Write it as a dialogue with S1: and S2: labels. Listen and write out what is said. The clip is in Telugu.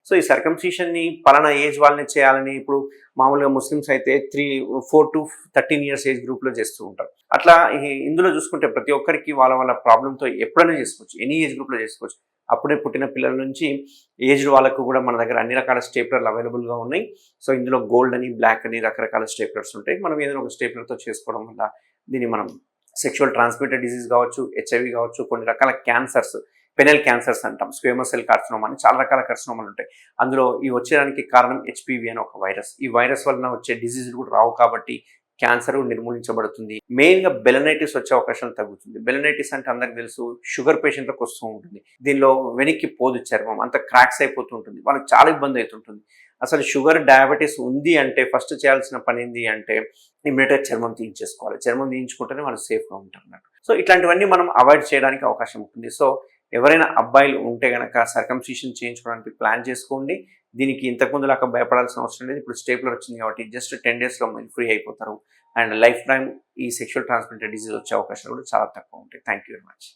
S1: సో ఈ సర్కంసిషన్ని పలానా ఏజ్ వాళ్ళని చేయాలని ఇప్పుడు మామూలుగా ముస్లిమ్స్ అయితే 4 to 13 ఇయర్స్ ఏజ్ గ్రూప్లో చేస్తూ ఉంటారు. అట్లా ఇందులో చూసుకుంటే ప్రతి ఒక్కరికి వాళ్ళ వాళ్ళ ప్రాబ్లంతో ఎప్పుడైనా చేసుకోవచ్చు, ఎనీ ఏజ్ గ్రూప్లో చేసుకోవచ్చు. అప్పుడే పుట్టిన పిల్లల నుంచి ఏజ్డ్ వాళ్ళకు కూడా మన దగ్గర అన్ని రకాల స్టేప్లర్లు అవైలబుల్గా ఉన్నాయి. సో ఇందులో గోల్డ్ అని, బ్లాక్ అని రకరకాల స్టేప్లర్స్ ఉంటాయి. మనం ఏదైనా ఒక స్టేప్లర్తో చేసుకోవడం వల్ల దీన్ని మనం సెక్షువల్ ట్రాన్స్మిటెడ్ డిసీజ్ కావచ్చు, హెచ్ఐవి కావచ్చు, కొన్ని రకాల క్యాన్సర్స్, పెనల్ క్యాన్సర్స్ అంటాం, స్క్వేమస్ సెల్ కార్సినోమా అని చాలా రకాల కార్సినోమాలు ఉంటాయి. అందులో ఇవి వచ్చేదానికి కారణం హెచ్పివి అని ఒక వైరస్. ఈ వైరస్ వలన వచ్చే డిసీజులు కూడా రావు కాబట్టి క్యాన్సర్ నిర్మూలించబడుతుంది. మెయిన్గా బెలనైటిస్ వచ్చే అవకాశం తగ్గుతుంది. బెలనైటిస్ అంటే అందరికి తెలుసు, షుగర్ పేషెంట్లకు వస్తూ ఉంటుంది. దీనిలో వెనక్కి పోదు చర్మం, అంత క్రాక్స్ అయిపోతుంటుంది, వాళ్ళకి చాలా ఇబ్బంది అవుతుంటుంది. అసలు షుగర్ డయాబెటీస్ ఉంది అంటే ఫస్ట్ చేయాల్సిన పని ఏంటి అంటే ఇమ్మీడియట్గా చర్మం తీయించేసుకోవాలి. చర్మం తీయించుకుంటేనే వాళ్ళు సేఫ్గా ఉంటారు అన్నట్టు. సో ఇట్లాంటివన్నీ మనం అవాయిడ్ చేయడానికి అవకాశం ఉంటుంది. సో ఎవరైనా అబ్బాయిలు ఉంటే కనుక సర్కంసిషన్ చేయించుకోవడానికి ప్లాన్ చేసుకోండి. దీనికి ఇంతకుముందు లాగా భయపడాల్సిన అవసరం లేదు. ఇప్పుడు స్టేప్లర్ వచ్చింది కాబట్టి జస్ట్ 10 డేస్లో మీరు ఫ్రీ అయిపోతారు. అండ్ లైఫ్ టైం ఈ సెక్షువల్ ట్రాన్స్మిటెడ్ డిసీజ్ వచ్చే అవకాశాలు కూడా చాలా తక్కువ ఉంటాయి. Thank you very much.